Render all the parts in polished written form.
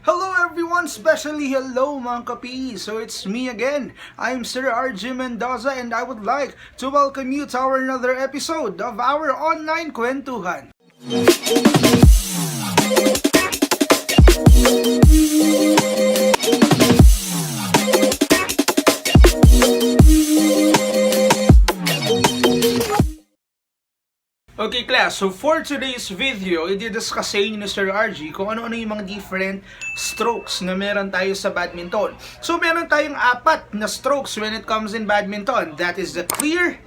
Hello everyone, especially hello mga ka-PE. So it's me again. I'm Sir RJ Mendoza and I would like to welcome you to our another episode of our online kwentuhan. Okay class, so for today's video, i-discuss sa inyo ni Sir RG kung ano-ano yung mga different strokes na meron tayo sa badminton. So meron tayong 4 na strokes when it comes in badminton. That is the clear,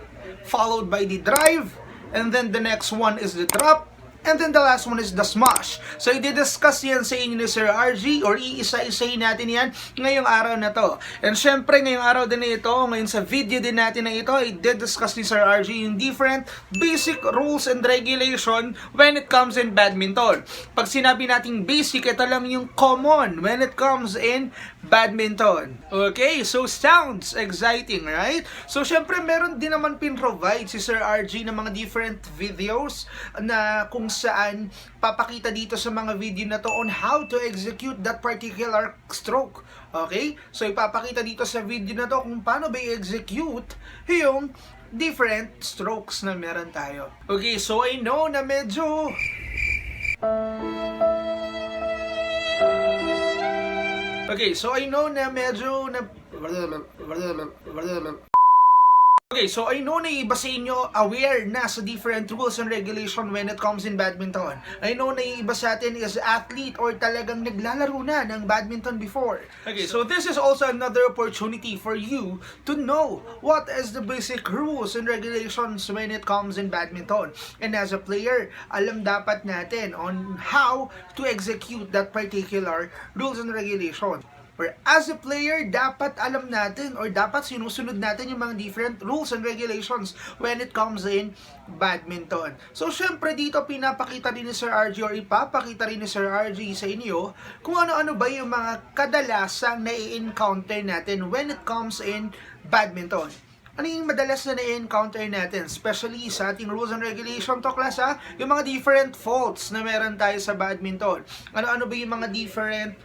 followed by the drive, and then the next one is the drop, and then the last one is the smash. So i-discuss yan sa inyo ni Sir RG or iisa-isahin natin yan ngayong araw na to. And syempre ngayong araw din na ito, ngayon sa video din natin na ito, i-discuss ni Sir RG yung different basic rules and regulation when it comes in badminton. Pag sinabi nating basic, ito lang yung common when it comes in badminton. Okay, so sounds exciting, right? So syempre meron din naman pin-provide si Sir RG ng mga different videos na kung saan papakita dito sa mga video na to on how to execute that particular stroke. Okay? So ipapakita dito sa video na to kung paano ba i-execute yung different strokes na meron tayo. Okay, so I know na medyo Okay, so I know na iba sa inyo aware na sa different rules and regulation when it comes in badminton. I know na iba sa atin is athlete or talagang naglalaro na ng badminton before. Okay, so this is also another opportunity for you to know what is the basic rules and regulations when it comes in badminton. And as a player, alam dapat natin on how to execute that particular rules and regulation. Or as a player, dapat alam natin or dapat sinusunod natin yung mga different rules and regulations when it comes in badminton. So, syempre dito pinapakita rin ni Sir RG or ipapakita rin ni Sir RG sa inyo kung ano-ano ba yung mga kadalasang nai-encounter natin when it comes in badminton. Ano yung madalas na na-encounter natin, especially sa ating rules and regulation to class yung mga different faults na meron tayo sa badminton. Ano-ano ba yung mga different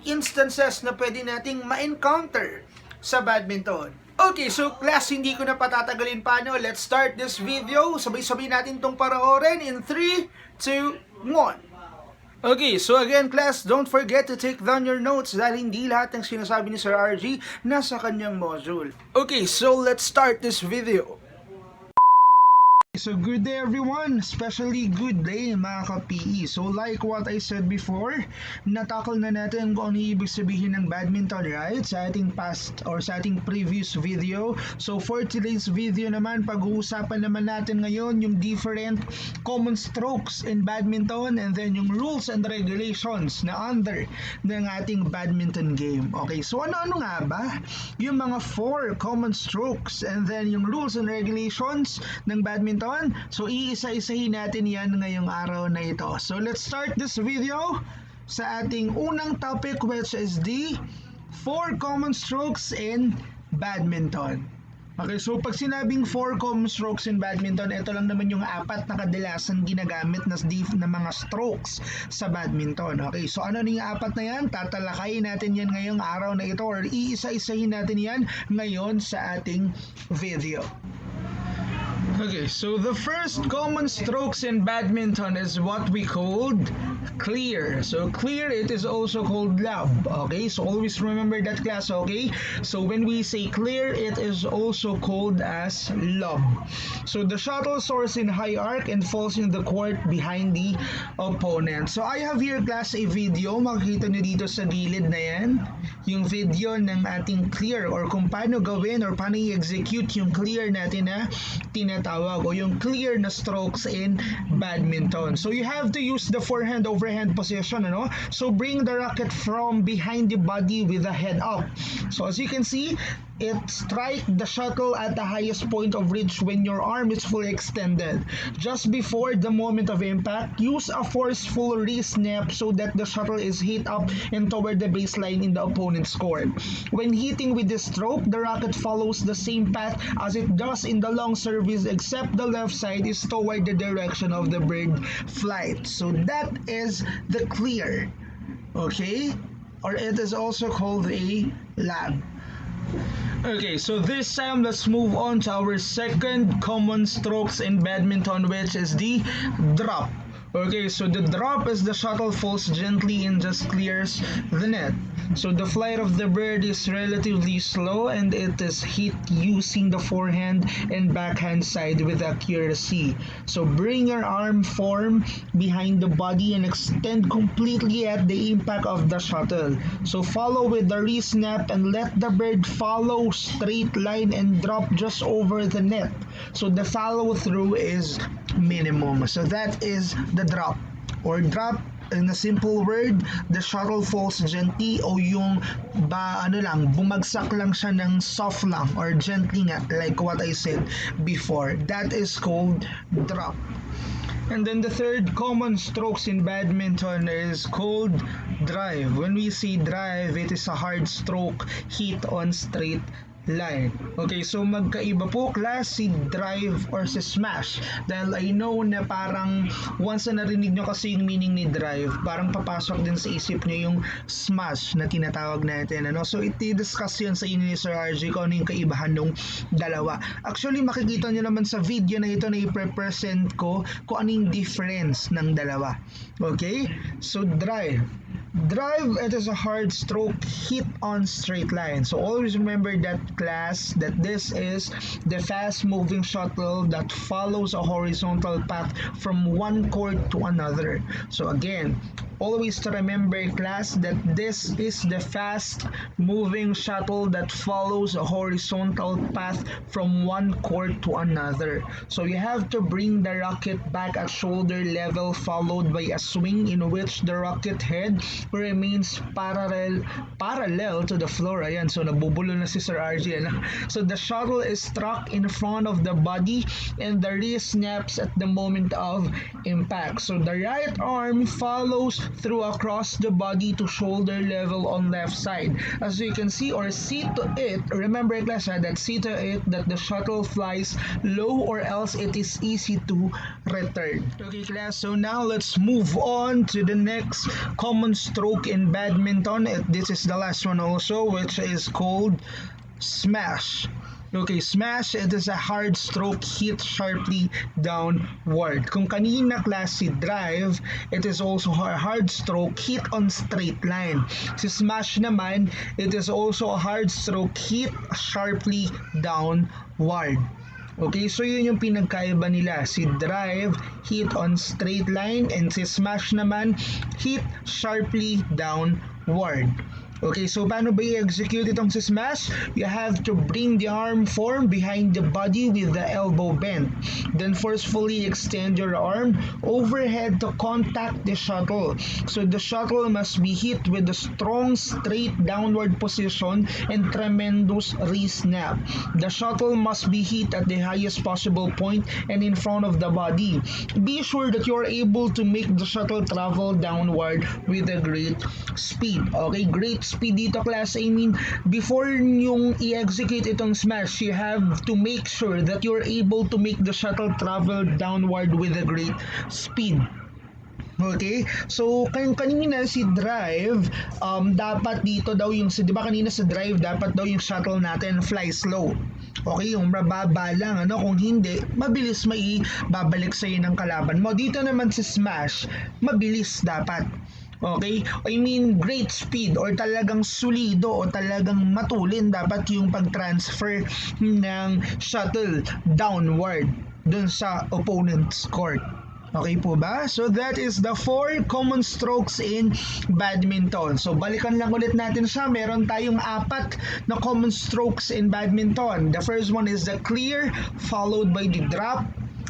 instances na pwede nating ma-encounter sa badminton. Okay, so class, hindi ko na patatagalin pa, no? Let's start this video. Sabay-sabay natin tong panoorin in 3, 2, 1. Okay, so again class, don't forget to take down your notes dahil hindi lahat ng sinasabi ni Sir RG nasa kanyang module. Okay, so let's start this video. So good day everyone, especially good day mga ka-PE. So like what I said before, natakal na natin kung ano ibig sabihin ng badminton, right? Sa ating past or sa ating previous video. So for today's video naman, pag-uusapan naman natin ngayon yung different common strokes in badminton and then yung rules and regulations na under ng ating badminton game. Okay, so ano-ano nga ba yung mga 4 common strokes and then yung rules and regulations ng badminton? So iisa-isahin natin yan ngayong araw na ito. So let's start this video sa ating unang topic, which is the 4 common strokes in badminton. Okay, so pag sinabing 4 common strokes in badminton, ito lang naman yung 4 na kadalasan ginagamit na mga strokes sa badminton. Okay, so ano yung 4 na yan? Tatalakayin natin yan ngayong araw na ito or iisa-isahin natin yan ngayon sa ating video. Okay, so the first common strokes in badminton is what we called clear. So clear, it is also called lob. Okay, so always remember that class, okay? So when we say clear, it is also called as lob. So the shuttle soars in high arc and falls in the court behind the opponent. So I have here class a video, makikita nyo dito sa gilid na yan, yung video ng ating clear or kung paano gawin or paano i-execute yung clear natin na tinatawag o yung clear na strokes in badminton. So you have to use the forehand overhand position, ano? So bring the racket from behind the body with the head up. So as you can see, it strike the shuttle at the highest point of reach when your arm is fully extended. Just before the moment of impact, use a forceful re-snap so that the shuttle is hit up and toward the baseline in the opponent's court. When hitting with this stroke, the racket follows the same path as it does in the long service, except the left side is toward the direction of the bird flight. So that is the clear Okay, or it is also called a lag. Okay, so this time let's move on to our second common strokes in badminton, which is the drop. Okay, so the drop is the shuttle falls gently and just clears the net. So the flight of the bird is relatively slow and it is hit using the forehand and backhand side with accuracy. So bring your arm form behind the body and extend completely at the impact of the shuttle. So follow with the re-snap and let the bird follow straight line and drop just over the net. So the follow through is minimum. So that is the drop or drop. In a simple word, the shuttle falls gently o yung bumagsak lang siya ng soft lang or gently nga, like what I said before. That is called drop. And then the third common strokes in badminton is called drive. When we say drive, it is a hard stroke hit on straight line. Okay, so magkaiba po class si drive or si smash. Dahil I know na parang once na narinig nyo kasi yung meaning ni drive, parang papasok din sa isip nyo yung smash na tinatawag natin. Ano? So iti-discuss yun sa inyo ni Sir RJ kung ano yung kaibahan ng dalawa. Actually, makikita nyo naman sa video na ito na i-present ko kung ano yung difference ng dalawa. Okay? So drive. Drive, it is a hard stroke hit on straight line. So always remember that class that this is the fast moving shuttle that follows a horizontal path from one court to another. So again, always to remember class that this is the fast moving shuttle that follows a horizontal path from one court to another. So you have to bring the racket back at shoulder level followed by a swing in which the racket head remains parallel to the floor. Ayan, so nabubulo na si Sir RJ. So the shuttle is struck in front of the body and the wrist snaps at the moment of impact. So the right arm follows through across the body to shoulder level on left side. As you can see or see to it, remember class that see to it that the shuttle flies low or else it is easy to return. Okay class, so now let's move on to the next common stroke in badminton. This is the last one also, which is called smash. Okay, smash, it is a hard stroke hit sharply downward. Kung kanina klase drive, it is also a hard stroke hit on straight line. Si smash naman, it is also a hard stroke hit sharply downward. Okay, so yun yung pinagkaiba nila. Si drive, hit on straight line, and si smash naman, hit sharply downward. Okay, so paano ba i-execute itong si smash? You have to bring the arm form behind the body with the elbow bent. Then forcefully extend your arm overhead to contact the shuttle. So the shuttle must be hit with a strong straight downward position and tremendous re-snap. The shuttle must be hit at the highest possible point and in front of the body. Be sure that you are able to make the shuttle travel downward with a great speed. Okay, great speed dito class, I mean before yung i-execute itong smash, you have to make sure that you're able to make the shuttle travel downward with a great speed. Okay? So, kanina si drive, dapat dito daw yung, di ba kanina sa drive, dapat daw yung shuttle natin fly slow. Okay, yung mababa lang, ano? Kung hindi, mabilis mai babalik sa'yo ng kalaban mo. Dito naman sa smash, mabilis dapat. Okay? I mean, great speed or talagang solido o talagang matulin dapat yung pag-transfer ng shuttle downward dun sa opponent's court. Okay po ba? So that is the 4 common strokes in badminton. So balikan lang ulit natin siya. Meron tayong 4 na common strokes in badminton. The first one is the clear, followed by the drop,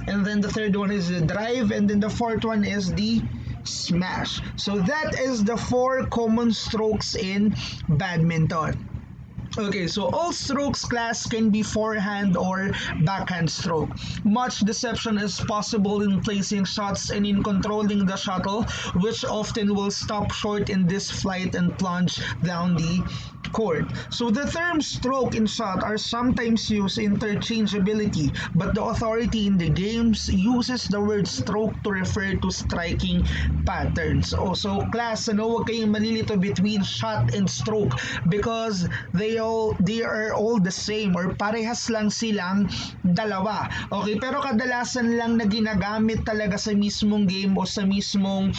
and then the third one is the drive, and then the fourth one is the smash. So that is the 4 common strokes in badminton. Okay, so all strokes class can be forehand or backhand stroke. Much deception is possible in placing shots and in controlling the shuttle, which often will stop short in this flight and plunge down the court. So the terms stroke and shot are sometimes used interchangeability, but the authority in the games uses the word stroke to refer to striking patterns. Also, class, huwag kayong malilito between shot and stroke because they are all the same or parehas lang silang dalawa. Okay, pero kadalasan lang na ginagamit talaga sa mismong game o sa mismong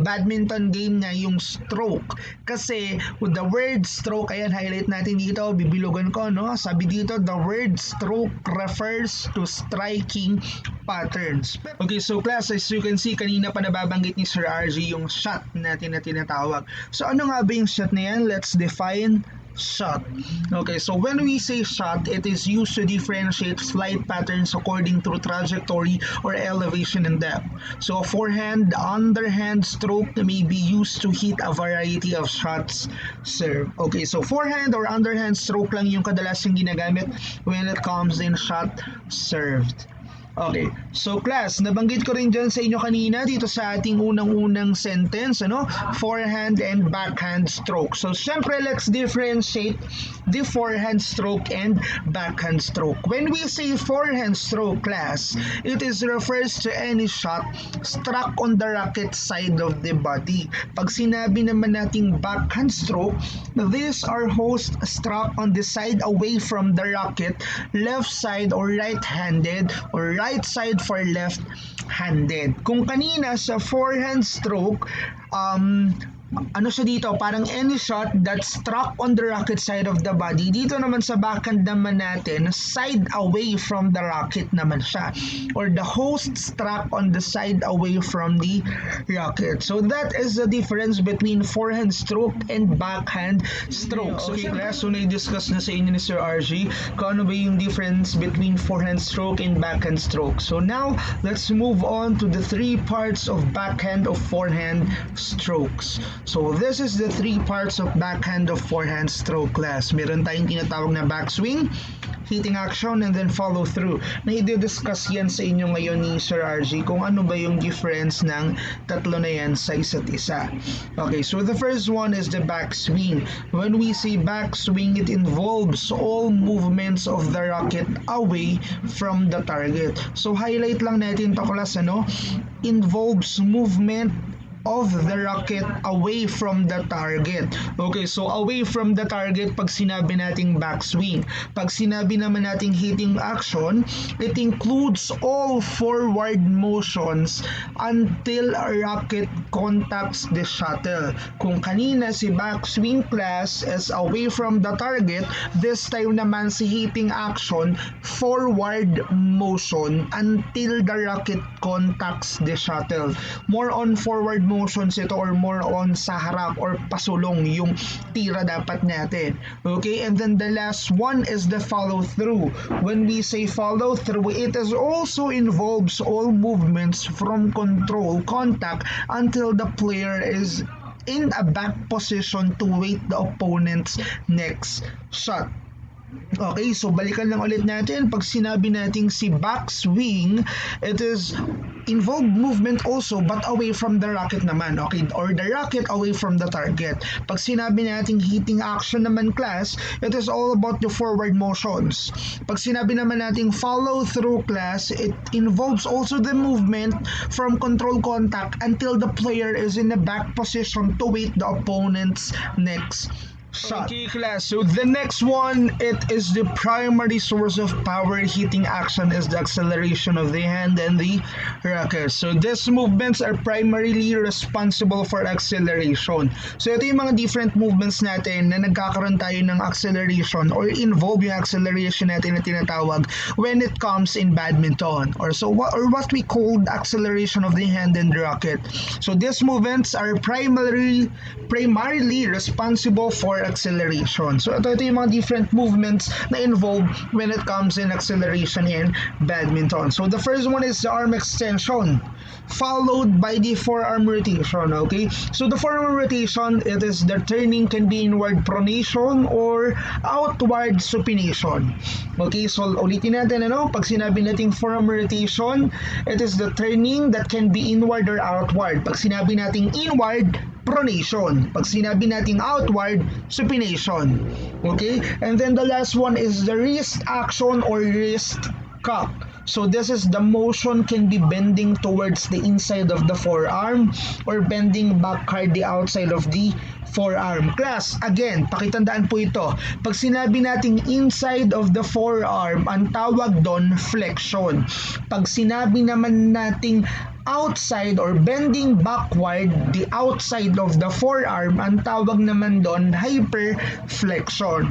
badminton game na yung stroke. Kasi with the word stroke, ayan, highlight natin dito, bibilugan ko, no? Sabi dito, the word stroke refers to striking patterns. Okay, so class, as you can see, kanina pa nababanggit ni Sir RG yung shot natin na tinatawag. So ano nga ba yung shot na yan? Let's define shot. Okay, so when we say shot, it is used to differentiate flight patterns according to trajectory or elevation and depth. So a forehand, underhand stroke may be used to hit a variety of shots served. Okay, so forehand or underhand stroke lang yung kadalasang ginagamit when it comes in shot served. Okay, so class, nabanggit ko rin dyan sa inyo kanina dito sa ating unang-unang sentence, ano? Forehand and backhand stroke. So, syempre, let's differentiate the forehand stroke and backhand stroke. When we say forehand stroke, class, it is refers to any shot struck on the racket side of the body. Pag sinabi naman nating backhand stroke, these are hosts struck on the side away from the racket, left side or right-handed or right side for left-handed. Kung kanina sa forehand stroke, ano siya dito, parang any shot that struck on the racket side of the body. Dito naman sa backhand naman natin, side away from the racket naman siya. Or the host struck on the side away from the racket. So that is the difference between forehand stroke and backhand stroke. Okay, class, so na-discuss na sa inyo ni Sir RG kung ano ba yung difference between forehand stroke and backhand stroke. So now, let's move on to the three parts of backhand of forehand strokes. So this is the three parts of backhand of forehand stroke, class. Meron tayong tinatawag na backswing, hitting action, and then follow through. Na i-discuss yan sa inyo ngayon ni Sir RG kung ano ba yung difference ng tatlo na yan sa isa't isa. Okay, so the first one is the backswing. When we say backswing, it involves all movements of the racket away from the target. So highlight lang natin to, class, ano? Involves movement of the racket away from the target. Okay, so away from the target pag sinabi nating backswing. Pag sinabi naman nating hitting action, it includes all forward motions until a racket contacts the shuttle. Kung kanina si backswing, class, is away from the target, this time naman si hitting action, forward motion until the racket contacts the shuttle. More on forward motions ito or more on sa harap or pasulong yung tira dapat natin. Okay, and then the last one is the follow through. When we say follow through, it is also involves all movements from control, contact until the player is in a back position to wait the opponent's next shot. Okay, so balikan lang ulit natin. Pag sinabi nating si backswing, it is involved movement also but away from the racket naman, okay? Or the racket away from the target. Pag sinabi nating hitting action naman, class, it is all about the forward motions. Pag sinabi naman nating follow through, class, it involves also the movement from control contact until the player is in the back position to wait the opponent's next shot. Okay, class, so the next one, it is the primary source of power hitting action is the acceleration of the hand and the racket. So these movements are primarily responsible for acceleration. So ito yung mga different movements natin na nagkakaroon tayo ng acceleration or involve yung acceleration natin na tinatawag when it comes in badminton or what we call the acceleration of the hand and the racket. So these movements are primarily responsible for or acceleration. So ito yung mga different movements na involved when it comes in acceleration in badminton. So the first one is the arm extension, followed by the forearm rotation. Okay, so the forearm rotation, it is the turning can be inward pronation or outward supination. Okay, so ulitin natin, ano, pag sinabi nating forearm rotation, it is the turning that can be inward or outward. Pag sinabi nating inward, pronation. Pag sinabi nating outward, supination. Okay? And then the last one is the wrist action or wrist cock. So this is the motion can be bending towards the inside of the forearm or bending backward the outside of the forearm. Class, again, pakitandaan po ito. Pag sinabi nating inside of the forearm, ang tawag doon flexion. Pag sinabi naman nating outside or bending backward the outside of the forearm, ang tawag naman doon hyperflexion.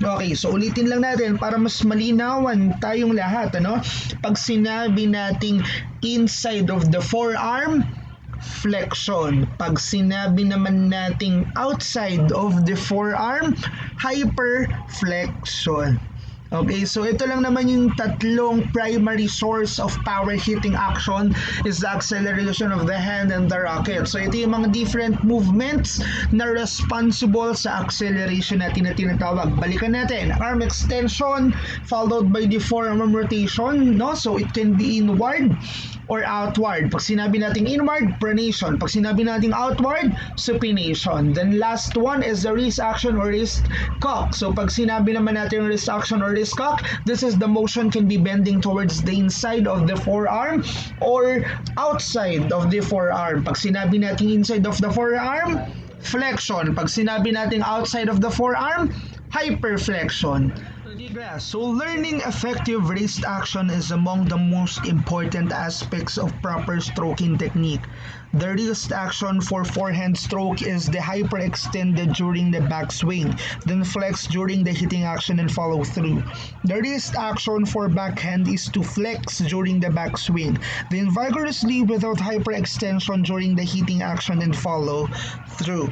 Okay, so ulitin lang natin para mas malinawan tayong lahat, ano? Pag sinabi nating inside of the forearm, flexion. Pag sinabi naman nating outside of the forearm, hyperflexion. Okay, so ito lang naman yung tatlong primary source of power hitting action is the acceleration of the hand and the racket. So ito yung mga different movements na responsible sa acceleration natin na tinatawag. Balikan natin, arm extension followed by the forearm rotation, no? So it can be inward or outward. Pag sinabi nating inward, pronation. Pag sinabi nating outward, supination. Then last one is the wrist action or wrist cock. So pag sinabi naman natin wrist action or wrist cock, this is the motion can be bending towards the inside of the forearm or outside of the forearm. Pag sinabi natin inside of the forearm, flexion. Pag sinabi natin outside of the forearm, hyperflexion. So learning effective wrist action is among the most important aspects of proper stroking technique. The wrist action for forehand stroke is the hyperextended during the backswing, then flex during the hitting action and follow through. The wrist action for backhand is to flex during the backswing, then vigorously without hyperextension during the hitting action and follow through.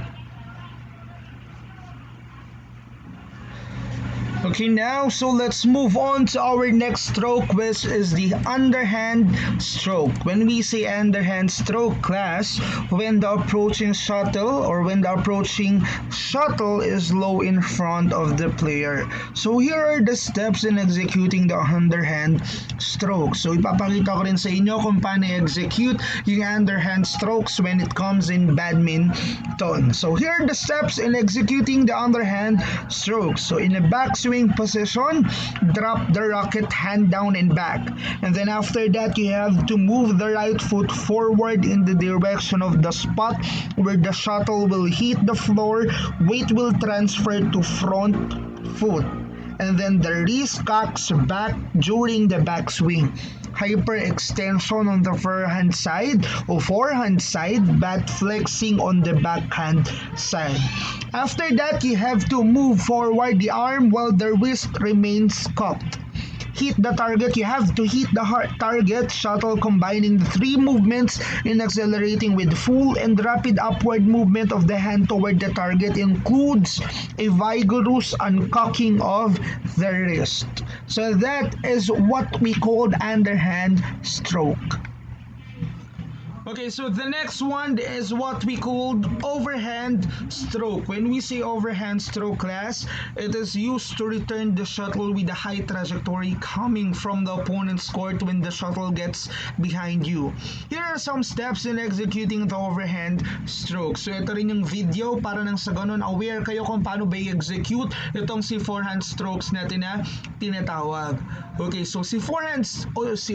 Okay, now, so let's move on to our next stroke, which is the underhand stroke. When we say underhand stroke, class, when the approaching shuttle is low in front of the player. So here are the steps in executing the underhand stroke. So ipapakita ko rin sa inyo kung paano execute yung underhand strokes when it comes in badminton. So here are the steps in executing the underhand stroke. So in a backswing position, drop the racket hand down and back, and then after that you have to move the right foot forward in the direction of the spot where the shuttle will hit the floor. Weight will transfer to front foot, and then the wrist cocks back during the backswing. Hyperextension on the forehand side or forehand side, but flexing on the backhand side. After that, you have to move forward the arm while the wrist remains cocked. Hit the target. You have to hit the target shuttle, combining the three movements in accelerating with full and rapid upward movement of the hand toward the target includes a vigorous uncocking of the wrist. So that is what we call underhand stroke. Okay, so the next one is what we call overhand stroke. When we say overhand stroke, class, it is used to return the shuttle with a high trajectory coming from the opponent's court when the shuttle gets behind you. Here are some steps in executing the overhand stroke. So ito rin yung video para nang sa ganun aware kayo kung paano ba i-execute itong si forehand strokes natin na tinatawag. Okay, so si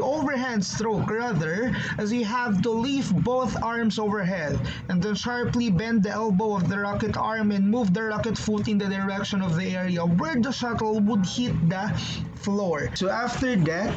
overhand stroke rather, as you have to lift both arms overhead and then sharply bend the elbow of the racket arm and move the racket foot in the direction of the area where the shuttle would hit the floor. So after that,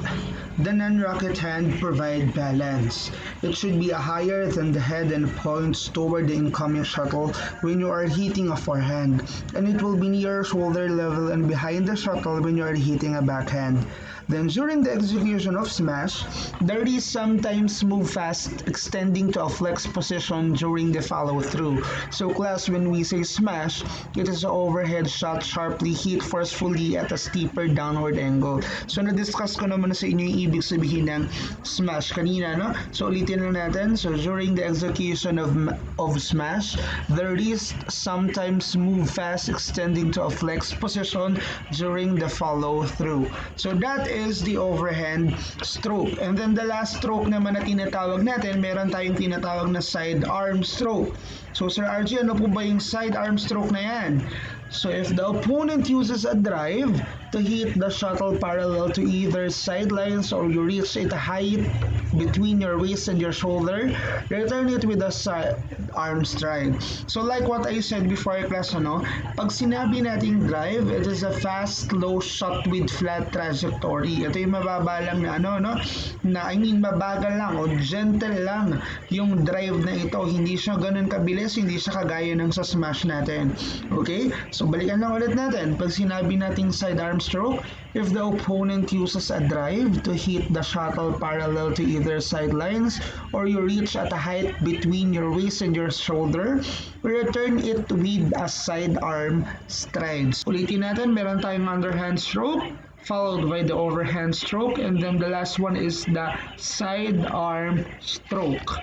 the non-racket hand provide balance. It should be higher than the head and points toward the incoming shuttle when you are hitting a forehand, and it will be near shoulder level and behind the shuttle when you are hitting a backhand. Then during the execution of smash, the release sometimes move fast, extending to a flex position during the follow-through. So class, when we say smash, it is an overhead shot sharply hit forcefully at a steeper downward angle. So na-discuss ko naman sa inyo yung ibig sabihin ng smash kanina, no? So ulitin lang natin. So during the execution of smash, the wrist sometimes move fast, extending to a flex position during the follow-through. So that is the overhand stroke. And then the last stroke naman na tinatawag natin, meron tayong tinatawag na side arm stroke. So Sir RG, ano po ba yung side arm stroke na yan? So if the opponent uses a drive to hit the shuttle parallel to either sidelines or you reach it a height between your waist and your shoulder, return it with a side arm strike. So like what I said before class, pag sinabi nating drive, it is a fast, low shot with flat trajectory. Ito yung mababa lang na mabagal lang o gentle lang yung drive na ito. Hindi siya ganun kabilis, hindi siya kagaya ng sa smash natin. Okay? So balikan lang ulit natin. Pag sinabi nating side arm stroke, if the opponent uses a drive to hit the shuttle parallel to either sidelines or you reach at a height between your waist and your shoulder, return it with a side arm strike. Ulitin natin, meron tayong underhand stroke, followed by the overhand stroke, and then the last one is the side arm stroke.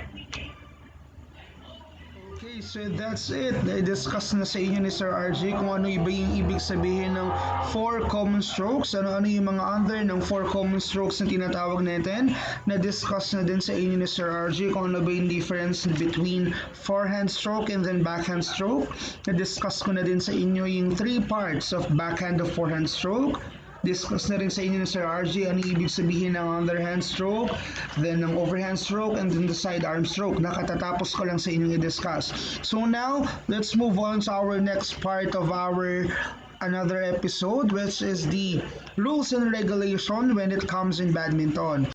Okay, so that's it. Na-discuss na sa inyo ni Sir RJ kung ano iba yung ibig sabihin ng 4 common strokes, ano yung mga under ng 4 common strokes na tinatawag natin. Na-discuss na din sa inyo ni Sir RJ kung ano ba yung difference between forehand stroke and then backhand stroke. Na-discuss ko na din sa inyo yung 3 parts of backhand of forehand stroke. Discuss na rin sa inyo ni Sir RJ ano ibig sabihin ng underhand stroke, then ng overhand stroke, and then the side arm stroke. Nakatatapos ko lang sa inyo i-discuss. So now, let's move on to our next part of our another episode, which is the rules and regulation when it comes in badminton.